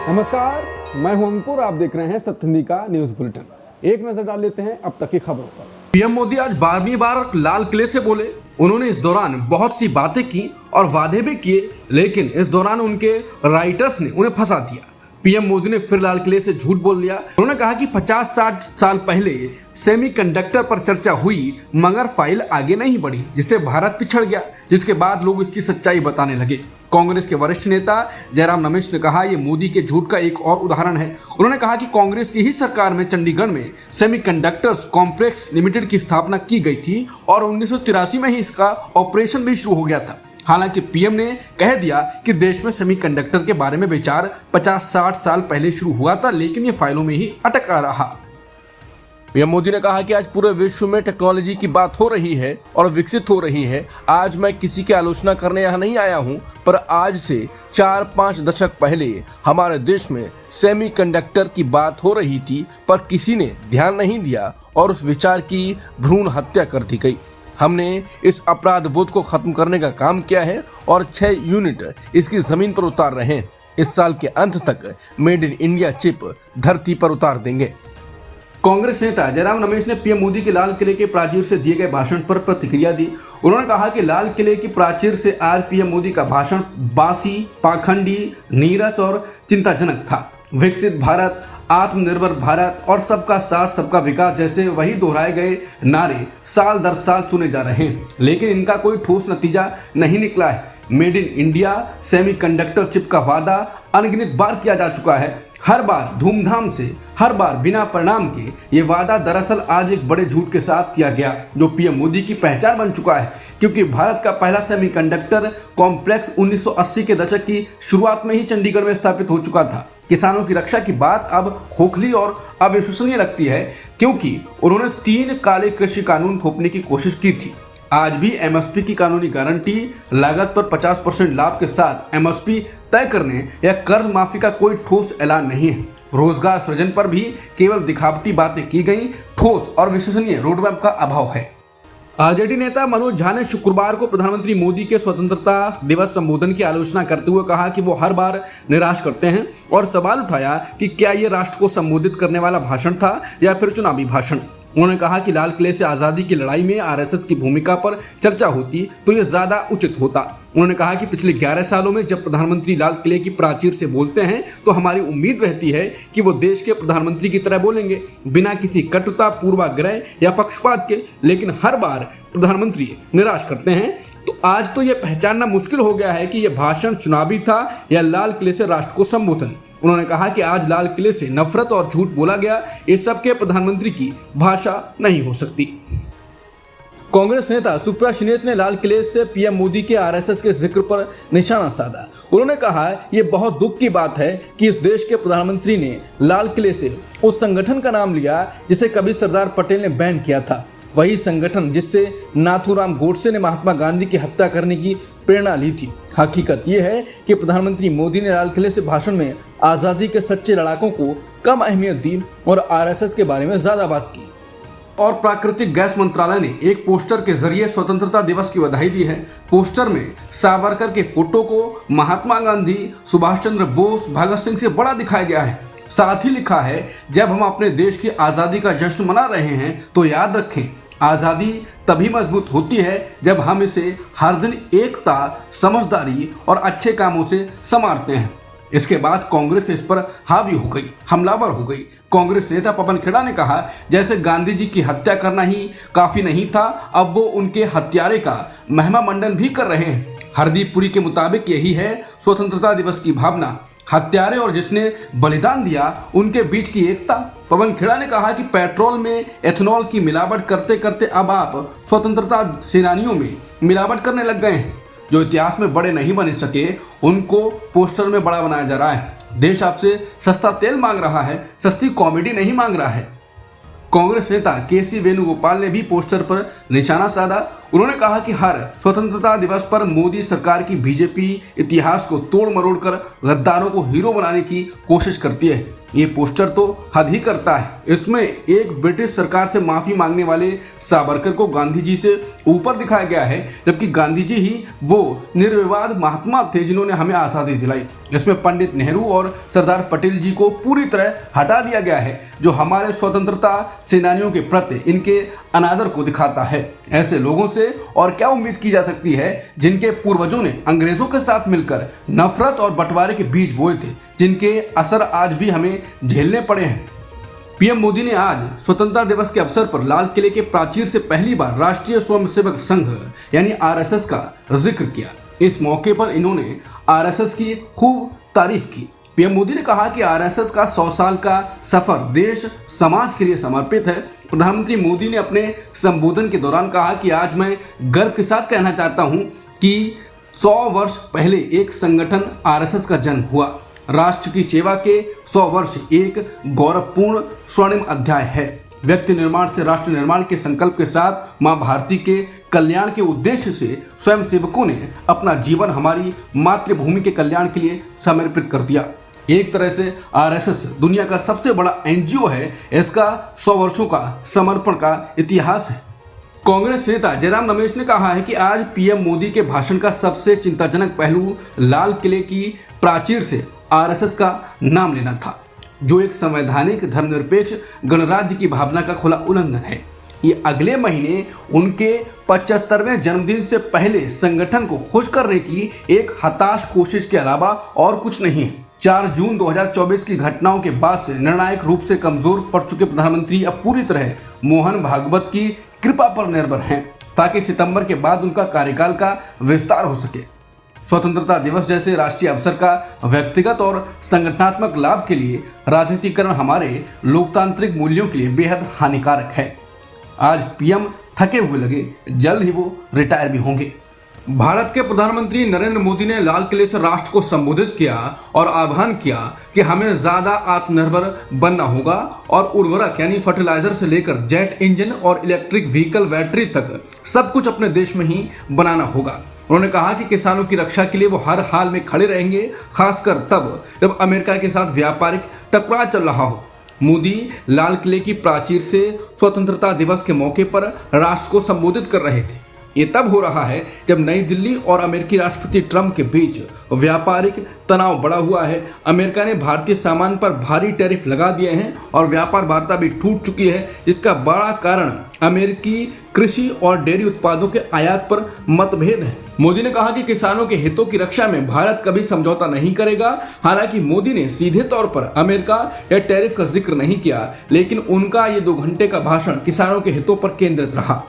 नमस्कार, मैं हूं अंकुर। आप देख रहे हैं सत्य हिंदी का न्यूज बुलेटिन। एक नजर डाल लेते हैं अब तक की खबरों पर। पीएम मोदी आज 12वीं बार लाल किले से बोले। उन्होंने इस दौरान बहुत सी बातें की और वादे भी किए, लेकिन इस दौरान उनके राइटर्स ने उन्हें फंसा दिया। पीएम मोदी ने फिर लाल किले से झूठ बोल दिया। उन्होंने कहा कि 50-60 साल पहले सेमीकंडक्टर पर चर्चा हुई, मगर फाइल आगे नहीं बढ़ी, जिससे भारत पिछड़ गया, जिसके बाद लोग इसकी सच्चाई बताने लगे। कांग्रेस के वरिष्ठ नेता जयराम रमेश ने कहा, ये मोदी के झूठ का एक और उदाहरण है। उन्होंने कहा कि कांग्रेस की ही सरकार में चंडीगढ़ में सेमीकंडक्टर्स कॉम्प्लेक्स लिमिटेड की स्थापना की गई थी और 1983 में ही इसका ऑपरेशन भी शुरू हो गया था। हालांकि पीएम ने कह दिया कि देश में सेमीकंडक्टर के बारे में विचार 50-60 साल पहले शुरू हुआ था, लेकिन ये फाइलों में ही अटका रहा। पीएम मोदी ने कहा कि आज पूरे विश्व में टेक्नोलॉजी की बात हो रही है और विकसित हो रही है। आज मैं किसी की आलोचना करने यहाँ नहीं आया हूँ, पर आज से 4-5 दशक पहले हमारे देश में सेमीकंडक्टर की बात हो रही थी, पर किसी ने ध्यान नहीं दिया और उस विचार की भ्रूण हत्या कर दी गई। हमने इस अपराध बोध को खत्म करने का काम किया है और 6 यूनिट इसकी जमीन पर उतार रहे हैं। इस साल के अंत तक मेड इन इंडिया चिप धरती पर उतार देंगे। कांग्रेस नेता जयराम रमेश ने पीएम मोदी के लाल किले के प्राचीर से दिए गए भाषण पर प्रतिक्रिया दी। उन्होंने कहा कि लाल किले की प्राचीर से आज पीएम मोदी का भाषण बासी, पाखंडी, नीरस और चिंताजनक था। विकसित भारत, आत्मनिर्भर भारत और सबका साथ सबका विकास जैसे वही दोहराए गए नारे साल दर साल सुने जा रहे हैं, लेकिन इनका कोई ठोस नतीजा नहीं निकला है। Made in India semiconductor chip का वादा अनगिनत बार किया जा चुका है, हर बार धूमधाम से, हर बार बिना परिणाम के। ये वादा दरअसल आज एक बड़े झूठ के साथ किया गया, जो पीएम मोदी की पहचान बन चुका है, क्योंकि भारत का पहला सेमीकंडक्टर कॉम्प्लेक्स 1980 के दशक की शुरुआत में ही चंडीगढ़ में स्थापित हो चुका था। किसानों की रक्षा की बात अब खोखली और अविश्वसनीय लगती है, क्योंकि उन्होंने 3 काले कृषि कानून थोपने की कोशिश की थी। आज भी एमएसपी की कानूनी गारंटी, लागत पर 50% लाभ के साथ एमएसपी तय करने या कर्ज माफी का कोई ठोस ऐलान नहीं है। रोजगार सृजन पर भी केवल दिखावटी बातें की गई, ठोस और विश्वसनीय रोडमैप का अभाव है। आरजेडी नेता मनोज झा ने शुक्रवार को प्रधानमंत्री मोदी के स्वतंत्रता दिवस संबोधन की आलोचना करते हुए कहा कि वो हर बार निराश करते हैं और सवाल उठाया कि क्या ये राष्ट्र को संबोधित करने वाला भाषण था या फिर चुनावी भाषण। उन्होंने कहा कि लाल किले से आजादी की लड़ाई में आरएसएस की भूमिका पर चर्चा होती तो ये ज्यादा उचित होता। उन्होंने कहा कि पिछले 11 सालों में जब प्रधानमंत्री लाल किले की प्राचीर से बोलते हैं तो हमारी उम्मीद रहती है कि वो देश के प्रधानमंत्री की तरह बोलेंगे, बिना किसी कटुता, पूर्वाग्रह या पक्षपात के, लेकिन हर बार प्रधानमंत्री निराश करते हैं। तो आज तो ये पहचानना मुश्किल हो गया है कि यह भाषण चुनावी था या लाल किले से राष्ट्र को संबोधन। उन्होंने कहा कि आज लाल किले से नफरत और झूठ बोला गया, इस सब के प्रधानमंत्री की भाषा नहीं हो सकती। कांग्रेस नेता सुप्रिया श्रीनेत ने लाल किले से पीएम मोदी के आरएसएस के जिक्र पर निशाना साधा। उन्होंने कहा, ये बहुत दुख की बात है कि इस देश के प्रधानमंत्री ने लाल किले से उस संगठन का नाम लिया जिसे कभी सरदार पटेल ने बैन किया था, वही संगठन जिससे नाथूराम गोडसे ने महात्मा गांधी की हत्या करने की प्रेरणा ली थी। हकीकत यह है कि प्रधानमंत्री मोदी ने लाल किले से भाषण में आजादी के सच्चे लड़ाकों को कम अहमियत दी और आरएसएस के बारे में ज्यादा बात की। और प्राकृतिक गैस मंत्रालय ने एक पोस्टर के जरिए स्वतंत्रता दिवस की बधाई दी है। पोस्टर में सावरकर के फोटो को महात्मा गांधी, सुभाष चंद्र बोस, भगत सिंह से बड़ा दिखाया गया है। साथ ही लिखा है, जब हम अपने देश की आजादी का जश्न मना रहे हैं तो याद रखें, आजादी तभी मजबूत होती है जब हम इसे हर दिन एकता, समझदारी और अच्छे कामों से संवारते हैं। इसके बाद कांग्रेस इस पर हावी हो गई, हमलावर हो गई। कांग्रेस नेता पवन खेड़ा ने कहा, जैसे गांधी जी की हत्या करना ही काफी नहीं था, अब वो उनके हत्यारे का महिमा मंडन भी कर रहे हैं। हरदीप पुरी के मुताबिक यही है स्वतंत्रता दिवस की भावना, हत्यारे और जिसने बलिदान दिया उनके बीच की एकता। पवन खेड़ा ने कहा कि पेट्रोल में एथेनॉल की मिलावट करते करते अब आप स्वतंत्रता सेनानियों में मिलावट करने लग गए हैं। जो इतिहास में बड़े नहीं बन सके उनको पोस्टर में बड़ा बनाया जा रहा है। देश आपसे सस्ता तेल मांग रहा है, सस्ती कॉमेडी नहीं मांग रहा है। कांग्रेस नेता केसी वेणुगोपाल ने भी पोस्टर पर निशाना साधा। उन्होंने कहा कि हर स्वतंत्रता दिवस पर मोदी सरकार की बीजेपी इतिहास को तोड़ मरोड़ कर गद्दारों को हीरो बनाने की कोशिश करती है। ये पोस्टर तो हद ही करता है। इसमें एक ब्रिटिश सरकार से माफी मांगने वाले सावरकर को गांधी जी से ऊपर दिखाया गया है, जबकि गांधी जी ही वो निर्विवाद महात्मा थे जिन्होंने हमें आज़ादी दिलाई। इसमें पंडित नेहरू और सरदार पटेल जी को पूरी तरह हटा दिया गया है, जो हमारे स्वतंत्रता सेनानियों के प्रति इनके अनादर को दिखाता है। ऐसे लोगों से और क्या उम्मीद की जा सकती है जिनके पूर्वजों ने अंग्रेजों के साथ मिलकर नफरत और बंटवारे के बीज बोए थे, जिनके असर आज भी हमें झेलने पड़े हैं। पीएम मोदी ने आज स्वतंत्रता दिवस के अवसर पर लाल किले के प्राचीर से पहली बार राष्ट्रीय स्वयंसेवक संघ यानी आरएसएस का जिक्र किया। इस मौके पर इन्होंने आरएसएस की खूब तारीफ की। पीएम मोदी ने कहा कि आरएसएस का 100 साल का सफर देश समाज के लिए समर्पित है। प्रधानमंत्री मोदी ने अपने संबोधन के दौरान कहा कि आज मैं गर्व के साथ कहना चाहता हूं कि 100 वर्ष पहले एक संगठन आरएसएस का जन्म हुआ। राष्ट्र की सेवा के 100 वर्ष एक गौरवपूर्ण स्वर्णिम अध्याय है। व्यक्ति निर्माण से राष्ट्र निर्माण के संकल्प के साथ मां भारती के कल्याण के उद्देश्य से स्वयं सेवकों ने अपना जीवन हमारी मातृभूमि के कल्याण के लिए समर्पित कर दिया। एक तरह से आरएसएस दुनिया का सबसे बड़ा एनजीओ है। इसका 100 वर्षों का समर्पण का इतिहास है। कांग्रेस नेता जयराम रमेश ने कहा है कि आज पीएम मोदी के भाषण का सबसे चिंताजनक पहलू लाल किले की प्राचीर से आरएसएस का नाम लेना था, जो एक संवैधानिक धर्मनिरपेक्ष गणराज्य की भावना का खुला उल्लंघन है। ये अगले महीने उनके 75वें जन्मदिन से पहले संगठन को खुश करने की एक हताश कोशिश के अलावा और कुछ नहीं है। 4 जून 2024 की घटनाओं के बाद से निर्णायक रूप से कमजोर पड़ चुके प्रधानमंत्री अब पूरी तरह मोहन भागवत की कृपा पर निर्भर हैं, ताकि सितंबर के बाद उनका कार्यकाल का विस्तार हो सके। स्वतंत्रता दिवस जैसे राष्ट्रीय अवसर का व्यक्तिगत और संगठनात्मक लाभ के लिए राजनीतिकरण हमारे लोकतांत्रिक मूल्यों के लिए बेहद हानिकारक है। आज पीएम थके हुए लगे, जल्द ही वो रिटायर भी होंगे। भारत के प्रधानमंत्री नरेंद्र मोदी ने लाल किले से राष्ट्र को संबोधित किया और आह्वान किया कि हमें ज्यादा आत्मनिर्भर बनना होगा और उर्वरक यानी फर्टिलाइजर से लेकर जेट इंजन और इलेक्ट्रिक व्हीकल बैटरी तक सब कुछ अपने देश में ही बनाना होगा। उन्होंने कहा कि किसानों की रक्षा के लिए वो हर हाल में खड़े रहेंगे, खासकर तब जब अमेरिका के साथ व्यापारिक टकराव चल रहा हो। मोदी लाल किले की प्राचीर से स्वतंत्रता दिवस के मौके पर राष्ट्र को संबोधित कर रहे थे। ये तब हो रहा है जब नई दिल्ली और अमेरिकी राष्ट्रपति ट्रंप के बीच व्यापारिक तनाव बढ़ा हुआ है। अमेरिका ने भारतीय सामान पर भारी टैरिफ लगा दिए हैं और व्यापार वार्ता भी टूट चुकी है, जिसका बड़ा कारण अमेरिकी कृषि और डेयरी उत्पादों के आयात पर मतभेद है। मोदी ने कहा कि किसानों के हितों की रक्षा में भारत कभी समझौता नहीं करेगा। हालांकि मोदी ने सीधे तौर पर अमेरिका या टैरिफ का जिक्र नहीं किया, लेकिन उनका ये 2 घंटे का भाषण किसानों के हितों पर केंद्रित रहा।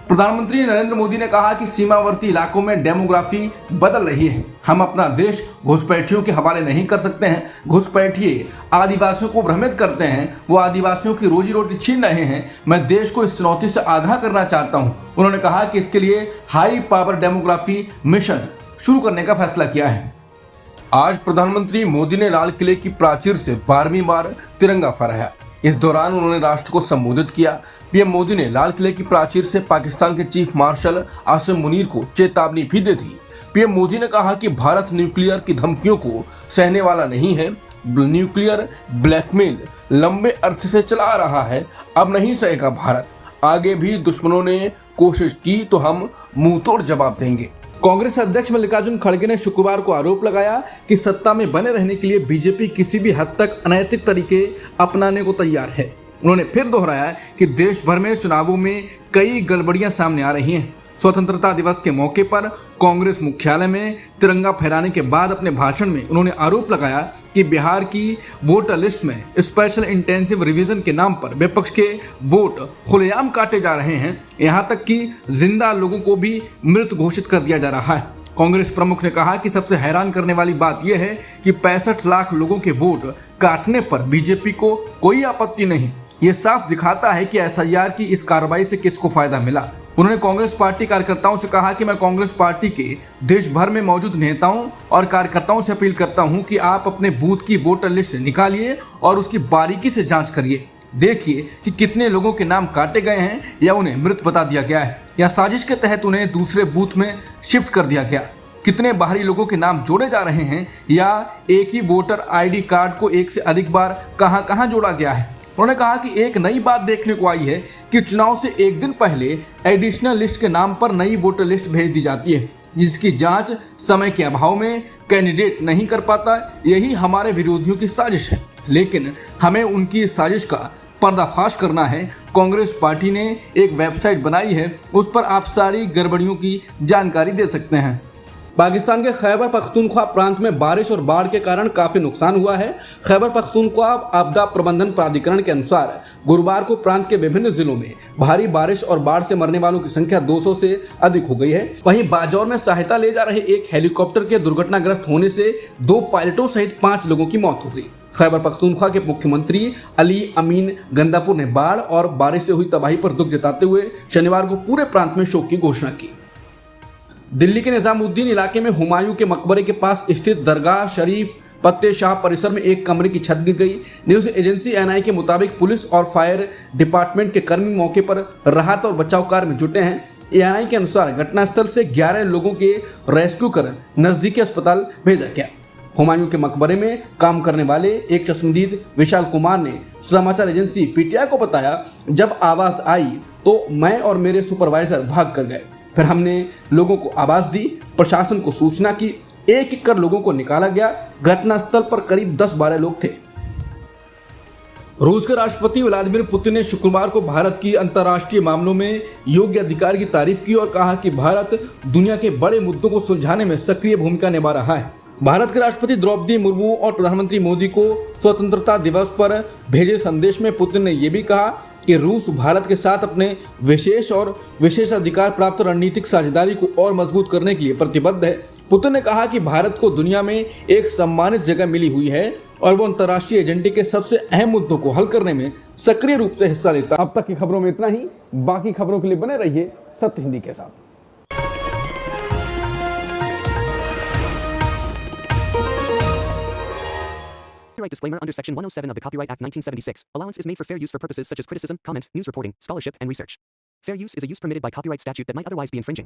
प्रधानमंत्री नरेंद्र मोदी ने कहा कि सीमावर्ती इलाकों में डेमोग्राफी बदल रही है। हम अपना देश घुसपैठियों के हवाले नहीं कर सकते हैं। घुसपैठिए आदिवासियों को भ्रमित करते हैं, वो आदिवासियों की रोजी रोटी छीन रहे हैं। मैं देश को इस चुनौती से आगाह करना चाहता हूं। उन्होंने कहा कि इसके लिए हाई पावर डेमोग्राफी मिशन शुरू करने का फैसला किया है। आज प्रधानमंत्री मोदी ने लाल किले की प्राचीर से 12वीं बार तिरंगा फहराया। इस दौरान उन्होंने राष्ट्र को संबोधित किया। पीएम मोदी ने लाल किले की प्राचीर से पाकिस्तान के चीफ मार्शल आसिम मुनीर को चेतावनी भी दी थी। पीएम मोदी ने कहा कि भारत न्यूक्लियर की धमकियों को सहने वाला नहीं है। न्यूक्लियर ब्लैकमेल लंबे अरसे से चला आ रहा है, अब नहीं सहेगा भारत। आगे भी दुश्मनों ने कोशिश की तो हम मुंहतोड़ जवाब देंगे। कांग्रेस अध्यक्ष मल्लिकार्जुन खड़गे ने शुक्रवार को आरोप लगाया कि सत्ता में बने रहने के लिए बीजेपी किसी भी हद तक अनैतिक तरीके अपनाने को तैयार है। उन्होंने फिर दोहराया कि देश भर में चुनावों में कई गड़बड़ियां सामने आ रही हैं। स्वतंत्रता दिवस के मौके पर कांग्रेस मुख्यालय में तिरंगा फहराने के बाद अपने भाषण में उन्होंने आरोप लगाया कि बिहार की वोटर लिस्ट में स्पेशल इंटेंसिव रिवीजन के नाम पर विपक्ष के वोट खुलेआम काटे जा रहे हैं। यहां तक कि जिंदा लोगों को भी मृत घोषित कर दिया जा रहा है। कांग्रेस प्रमुख ने कहा कि सबसे हैरान करने वाली बात यह है कि 65 लाख लोगों के वोट काटने पर बीजेपी को कोई आपत्ति नहीं। ये साफ दिखाता है कि एसआईआर की इस कार्रवाई से किसको फायदा मिला। उन्होंने कांग्रेस पार्टी कार्यकर्ताओं से कहा कि मैं कांग्रेस पार्टी के देश भर में मौजूद नेताओं और कार्यकर्ताओं से अपील करता हूं कि आप अपने बूथ की वोटर लिस्ट निकालिए और उसकी बारीकी से जांच करिए। देखिए कि कितने लोगों के नाम काटे गए हैं या उन्हें मृत बता दिया गया है या साजिश के तहत उन्हें दूसरे बूथ में शिफ्ट कर दिया गया। कितने बाहरी लोगों के नाम जोड़े जा रहे हैं या एक ही वोटर आईडी कार्ड को एक से अधिक बार कहां जोड़ा गया है। उन्होंने कहा कि एक नई बात देखने को आई है कि चुनाव से एक दिन पहले एडिशनल लिस्ट के नाम पर नई वोटर लिस्ट भेज दी जाती है, जिसकी जांच समय के अभाव में कैंडिडेट नहीं कर पाता। यही हमारे विरोधियों की साजिश है, लेकिन हमें उनकी साजिश का पर्दाफाश करना है। कांग्रेस पार्टी ने एक वेबसाइट बनाई है, उस पर आप सारी गड़बड़ियों की जानकारी दे सकते हैं। पाकिस्तान के खैबर पख्तूनख्वा प्रांत में बारिश और बाढ़ के कारण काफी नुकसान हुआ है। खैबर पख्तूनख्वा आपदा प्रबंधन प्राधिकरण के अनुसार गुरुवार को प्रांत के विभिन्न जिलों में भारी बारिश और बाढ़ से मरने वालों की संख्या 200 से अधिक हो गई है। वहीं बाजौर में सहायता ले जा रहे एक हेलीकॉप्टर के दुर्घटनाग्रस्त होने से 2 पायलटों सहित 5 लोगों की मौत हो गई। खैबर पख्तूनख्वा के मुख्यमंत्री अली अमीन गंदापुर ने बाढ़ और बारिश से हुई तबाही पर दुख जताते हुए शनिवार को पूरे प्रांत में शोक की घोषणा की। दिल्ली के निजामुद्दीन इलाके में हुमायूं के मकबरे के पास स्थित दरगाह शरीफ पत्ते शाह परिसर में एक कमरे की छत गिर गई। न्यूज एजेंसी एनआई के मुताबिक पुलिस और फायर डिपार्टमेंट के कर्मी मौके पर राहत और बचाव कार्य में जुटे हैं। एनआई के अनुसार घटनास्थल से 11 लोगों के रेस्क्यू कर नजदीकी अस्पताल भेजा गया। हुमायूं के मकबरे में काम करने वाले एक चश्मदीद विशाल कुमार ने समाचार एजेंसी पीटीआई को बताया, जब आवाज आई तो मैं और मेरे सुपरवाइजर भाग कर गए। फिर हमने लोगों को आवाज दी, प्रशासन को सूचना की, एक कर लोगों को निकाला गया। घटनास्थल पर करीब 10-12 लोग थे। रूस के राष्ट्रपति व्लादिमीर पुतिन ने शुक्रवार को भारत की अंतर्राष्ट्रीय मामलों में योग्य अधिकार की तारीफ की और कहा कि भारत दुनिया के बड़े मुद्दों को सुलझाने में सक्रिय भूमिका निभा रहा है। भारत के राष्ट्रपति द्रौपदी मुर्मू और प्रधानमंत्री मोदी को स्वतंत्रता दिवस पर भेजे संदेश में पुतिन ने यह भी कहा कि रूस भारत के साथ अपने विशेष और विशेषाधिकार प्राप्त रणनीतिक साझेदारी को और मजबूत करने के लिए प्रतिबद्ध है। पुतिन ने कहा कि भारत को दुनिया में एक सम्मानित जगह मिली हुई है और वो अंतर्राष्ट्रीय एजेंडे के सबसे अहम मुद्दों को हल करने में सक्रिय रूप से हिस्सा लेता है। अब तक की खबरों में इतना ही। बाकी खबरों के लिए बने रहिए सत्य हिंदी के साथ। Copyright disclaimer under Section 107 of the Copyright Act 1976. Allowance is made for fair use for purposes such as criticism, comment, news reporting, scholarship, and research. Fair use is a use permitted by copyright statute that might otherwise be infringing.